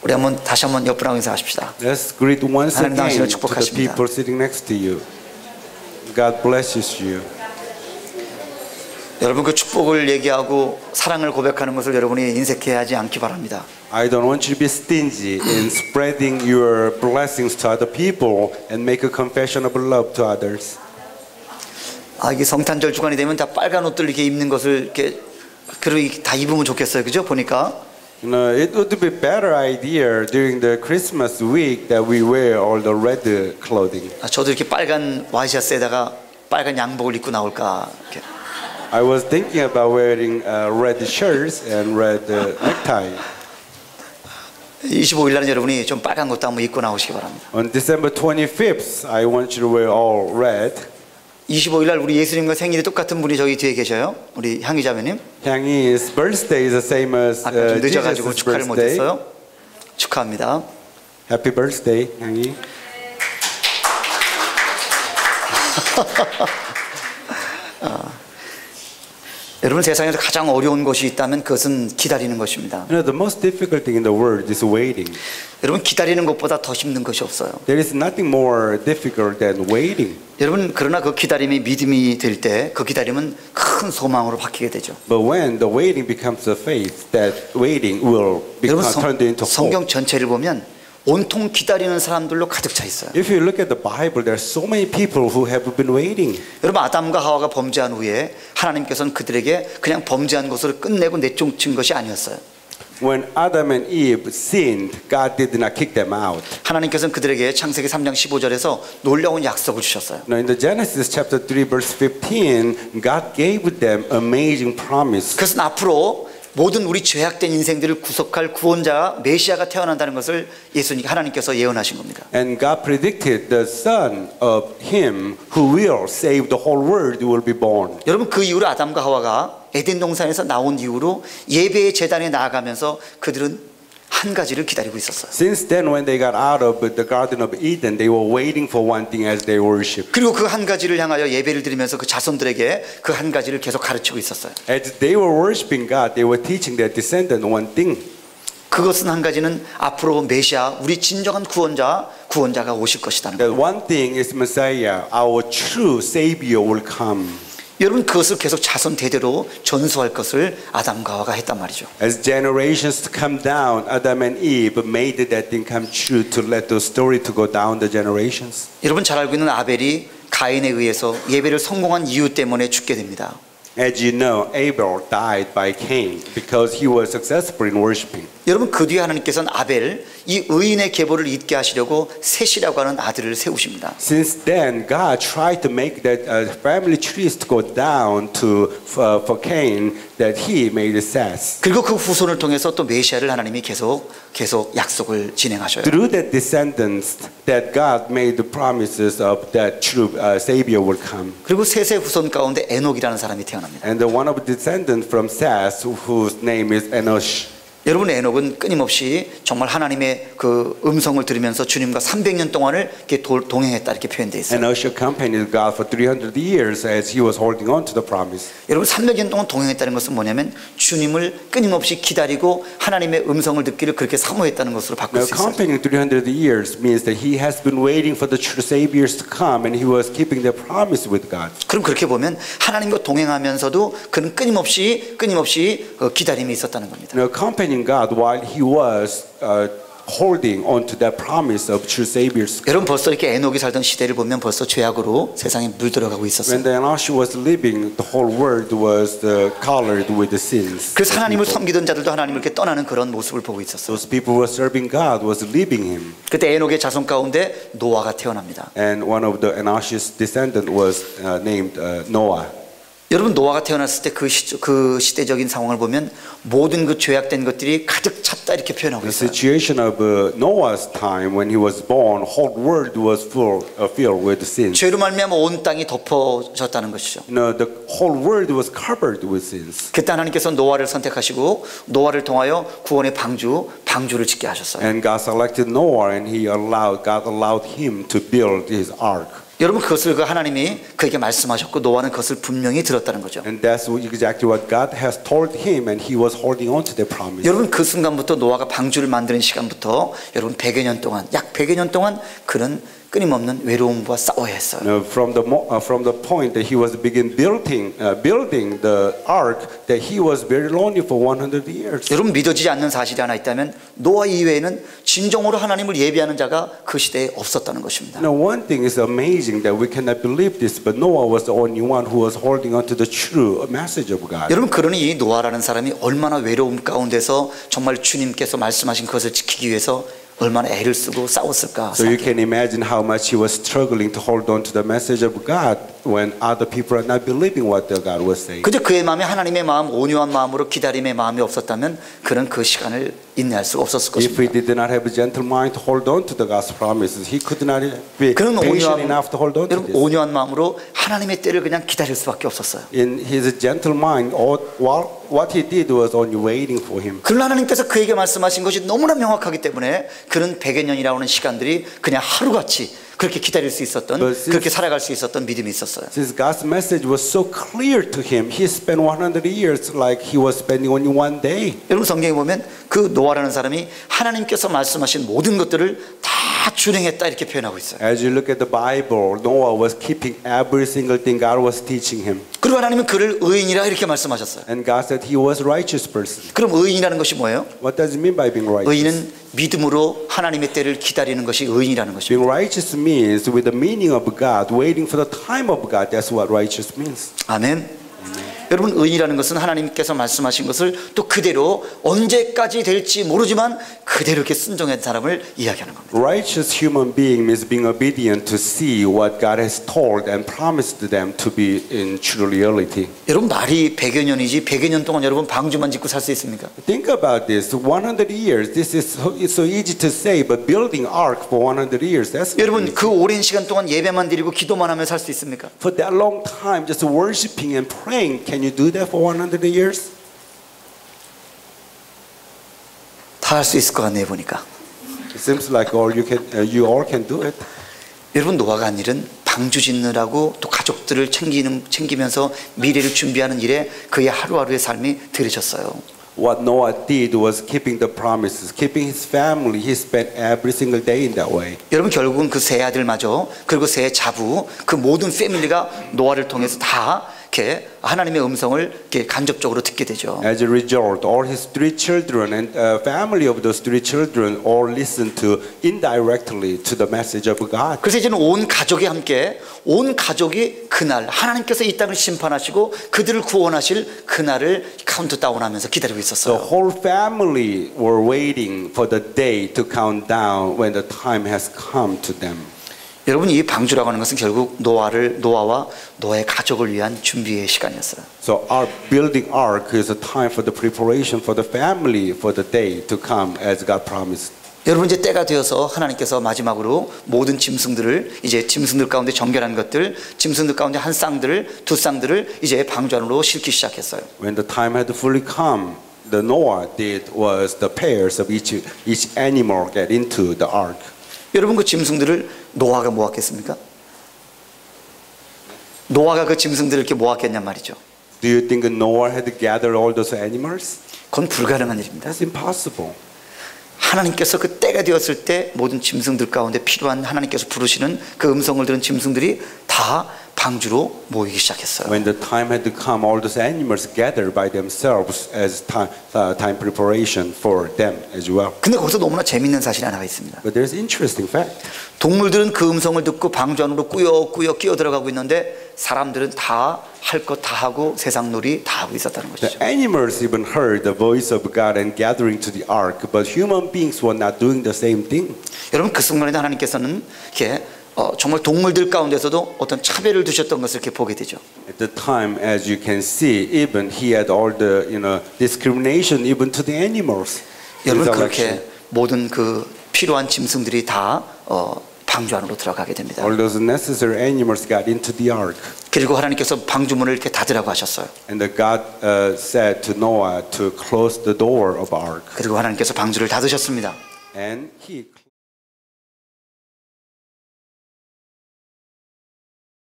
우리 다시 한번 옆분하고 인사하십시다. Let's greet once 하나님 당신을 again to the 축복하십니다. people sitting next to you. God blesses you. 여러분 그 축복을 얘기하고 사랑을 고백하는 것을 여러분이 인색해하지 않기 바랍니다. I don't want you to be stingy in spreading your blessings to other people and make a confession of love to others. 이게 성탄절 주간이 되면 다 빨간 옷들 이렇게 입는 것을 이렇게 다 입으면 좋겠어요, 그죠? 보니까. It would be a better idea during the Christmas week that we wear all the red clothing. 저도 이렇게 빨간 와이셔츠에다가 빨간 양복을 입고 나올까. 이렇게. I was thinking about wearing red shirts and red necktie. 25일 날은 여러분이 좀 빨간 것도 한번 입고 나오시기 바랍니다. On December 25th, I want you to wear all red. 25일 날 우리 예수님과 생일이 똑같은 분이 저기 뒤에 계셔요. 우리 향희 자매님. 향이's birthday is the same as 아까 좀 늦어가지고 Jesus' 축하를 birthday. 못했어요. 축하합니다. Happy birthday, 향이. 여러분 세상에서 가장 어려운 것이 있다면 그것은 기다리는 것입니다. You know, the most difficult thing in the world is waiting. 여러분 기다리는 것보다 더 힘든 것이 없어요. There is nothing more difficult than waiting. 여러분 그러나 그 기다림이 믿음이 될 때 그 기다림은 큰 소망으로 바뀌게 되죠. But when the waiting becomes a faith, that waiting will become turned into hope. 성경 전체를 보면 온통 기다리는 사람들로 가득 차 있어요. If you look at the Bible, there are so many people who have been waiting. 여러분 아담과 하와가 범죄한 후에 하나님께서는 그들에게 그냥 범죄한 것으로 끝내고 내쫓은 것이 아니었어요. When Adam and Eve sinned, God did not kick them out. 하나님께서는 그들에게 창세기 3장 15절에서 놀라운 약속을 주셨어요. Now in the Genesis chapter 3 verse 15, God gave them amazing promise. 그것은 앞으로 모든 우리 죄악된 인생들을 구속할 구원자 메시아가 태어난다는 것을 하나님께서 예언하신 겁니다. And God predicted the son of him who will save the whole world will be born. 여러분 그 이후로 아담과 하와가 에덴 동산에서 나온 이후로 예배의 제단에 나아가면서 그들은 한 가지를 기다리고 있었어요. Since then, when they got out of the Garden of Eden, they were waiting for one thing as they worship. 그리고 그 한 가지를 향하여 예배를 드리면서 그 자손들에게 그 한 가지를 계속 가르치고 있었어요. As they were worshiping God, they were teaching their descendant one thing. 그것은 한 가지는 앞으로 메시아 우리 진정한 구원자가 오실 것이다는 거예요. That one thing is Messiah, our true Savior will come. 여러분 그것을 계속 자손 대대로 전수할 것을 아담과 하와가 했단 말이죠. As generations come down, Adam and Eve made that thing come true to let the story to go down the generations. 여러분 잘 알고 있는 아벨이 가인에 의해서 예배를 성공한 이유 때문에 죽게 됩니다. As you know, Abel died by Cain because he was successful in worshiping. 여러분 그 뒤에 하나님께서는 아벨 이 의인의 계보를 잇게 하시려고 셋이라고 하는 아들을 세우십니다. Since then, God tried to make that family trees to go down to for Cain that he made Seth. 그리고 그 후손을 통해서 또 메시아를 하나님이 계속 약속을 진행하셔요. Through that descendants, that God made the promises of that true Savior will come. 그리고 셋의 후손 가운데 에녹이라는 사람이 태어납니다. And the one of the descendants from Seth, whose name is Enosh. 여러분 에녹은 끊임없이 정말 하나님의 그 음성을 들으면서 주님과 300년 동안을 이렇게 동행했다 이렇게 표현되어 있어요. Enosh accompanied God for 300 years as he was holding on to the promise. 여러분 300년 동안 동행했다는 것은 뭐냐면 주님을 끊임없이 기다리고 하나님의 음성을 듣기를 그렇게 사모했다는 것으로 바꿀 Now, 수 있어요. accompanying 300 years means that he has been waiting for the true saviors to come, and he was keeping their promise with God. 그럼 그렇게 보면 하나님과 동행하면서도 그는 끊임없이 기다림이 있었다는 겁니다. Now, accompanying God while he was holding on to that promise of true saviors. 여러분 벌써 이렇게 에녹이 살던 시대를 보면 벌써 죄악으로 세상에 물들어가고 있었어요. When the Enosh was living, the whole world was colored with the sins. 그래서 하나님을 섬기던 자들도 하나님을 이렇게 떠나는 그런 모습을 보고 있었어요. Those people who were serving God was leaving him. 그때 에녹의 자손 가운데 노아가 태어납니다. And one of the Enosh's descendant was named Noah. 여러분 노아가 태어났을 때 그 시대적인 상황을 보면 모든 그 죄악된 것들이 가득 찼다 이렇게 표현하고 The 있어요. situation of Noah's time when he was born, whole world was filled with sins. 죄로 말미암아 온 땅이 덮어졌다는 것이죠. No, the whole world was covered with sins. 그때 하나님께서 노아를 선택하시고 노아를 통하여 구원의 방주를 짓게 하셨어요. And God selected Noah, and God allowed him to build his ark. 여러분 그것을 그 하나님이 그에게 말씀하셨고 노아는 그것을 분명히 들었다는 거죠. And that's exactly what God has told him, and he was holding on to the promise. 여러분 그 순간부터 노아가 방주를 만드는 시간부터 여러분 100여 년 동안 약 100여 년 동안 그는 끊임없는 외로움과 싸워야 했어요. From the point that he was building the ark, that he was very lonely for 100 years. 여러분 믿어지지 않는 사실이 하나 있다면 노아 이외에는 진정으로 하나님을 예배하는 자가 그 시대에 없었다는 것입니다. Now, one thing is amazing that we cannot believe this, but Noah was the only one who was holding on to the true message of God. 여러분 그러니 이 노아라는 사람이 얼마나 외로움 가운데서 정말 주님께서 말씀하신 것을 지키기 위해서 얼마나 애를 쓰고 싸웠을까. So you can imagine how much he was struggling to hold on to the message of God when other people are not believing what the God was saying. 그저 그의 마음에 하나님의 마음, 온유한 마음으로 기다림의 마음이 없었다면 그는 그 시간을 인내할 수가 없었을 If he 것입니다. did not have a gentle mind to hold on to the God's promises, he could not be 그는 patient enough to hold on to 여러분 this. 온유한 마음으로 하나님의 때를 그냥 기다릴 수밖에 없었어요. In his gentle mind, what he did was only waiting for him. 그러나 하나님께서 그에게 말씀하신 것이 너무나 명확하기 때문에 그는 100여 년이라고 하는 시간들이 그냥 하루같이 그렇게 기다릴 수 있었던, 그렇게 살아갈 수 있었던 믿음이 있었어요. Since God's message was so clear to him, he spent 100 years like he was spending only one day. 여러분 성경에 보면 그 노아라는 사람이 하나님께서 말씀하신 모든 것들을 다 준행했다 이렇게 표현하고 있어요. As you look at the Bible, Noah was keeping every single thing God was teaching him. 그리고 하나님은 그를 의인이라 이렇게 말씀하셨어요. And God said he was a righteous person. 그럼 의인이라는 것이 뭐예요? What does it mean by being righteous? 의인은 믿음으로 하나님의 때를 기다리는 것이 의인이라는 것입니다. Being righteous means with the meaning of God, waiting for the time of God. That's what righteous means. 아멘. 여러분 의인이라는 것은 하나님께서 말씀하신 것을 또 그대로 언제까지 될지 모르지만 그대로 이렇게 순종한 사람을 이야기하는 겁니다. Righteous human being means being obedient to see what God has told and promised them to be in true reality. 여러분 말이 100여 년이지 100여 년 동안 여러분 방주만 짓고 살 수 있습니까? Think about this. 100 years. This is so easy to say, but building ark for 100 years. That's 여러분 그 오랜 시간 동안 예배만 드리고 기도만 하며 살 수 있습니까? for that long time just worshiping and praying. Can you do that for 100 years? 다 할 수 있을 것 같네요 보니까. It seems like you all can do it. 여러분 노아가 한 일은 방주 짓느라고 또 가족들을 챙기면서 미래를 준비하는 일에 그의 하루하루의 삶이 들으셨어요. What Noah did was keeping the promises, keeping his family. He spent every single day in that way. 여러분 결국은 그 세 아들마저 그리고 세 자부 그 모든 패밀리가 노아를 통해서 다 이렇게 하나님의 음성을 이렇게 간접적으로 듣게 되죠. As a result, all his three children and family of those three children all listened to indirectly to the message of God. 그래서 이제는 온 가족이 함께 온 가족이 그날 하나님께서 이 땅을 심판하시고 그들을 구원하실 그날을 카운트다운하면서 기다리고 The 있었어요. whole family were waiting for the day to count down when the time has come to them. 여러분 이 방주라고 하는 것은 결국 노아와 노아의 가족을 위한 준비의 시간이었어요. So our building ark is a time for the preparation for the family for the day to come as God promised. 여러분 이제 때가 되어서 하나님께서 마지막으로 모든 짐승들을 이제 짐승들 가운데 정결한 것들, 짐승들 가운데 한 쌍들을 두 쌍들을 이제 방주 안으로 싣기 시작했어요. When the time had fully come, the Noah did was the pairs of each animal get into the ark. 여러분 그 짐승들을 노아가 모았겠습니까? 노아가 그 짐승들을 이렇게 모았겠냔 말이죠. Do you think Noah had gathered all those animals? 그건 불가능한 일입니다. That's impossible. 하나님께서 그 때가 되었을 때 모든 짐승들 가운데 필요한 하나님께서 부르시는 그 음성을 들은 짐승들이 다 방주로 모이기 시작했어요. When the time had to come, all those animals gathered by themselves as time preparation for them as well. 근데 거기서 너무나 재밌는 사실이 하나가 있습니다. But there's interesting fact. 동물들은 그 음성을 듣고 방주 안으로 꾸역꾸역 끼어 들어가고 있는데 사람들은 다 할 것 다 하고 세상 놀이 다 하고 있었다는 것이죠. The animals even heard the voice of God and gathering to the ark, but human beings were not doing the same thing. 여러분 그 순간에 하나님께서는 이렇게 정말 동물들 가운데서도 어떤 차별을 두셨던 것을 이렇게 보게 되죠. At the time, as you can see, even he had all the discrimination even to the animals. 여러분 그렇게 모든 그 필요한 짐승들이 다 방주 안으로 들어가게 됩니다. All those necessary animals got into the ark. 그리고 하나님께서 방주문을 이렇게 닫으라고 하셨어요. And God said to Noah to close the door of the ark. 그리고 하나님께서 방주를 닫으셨습니다. And he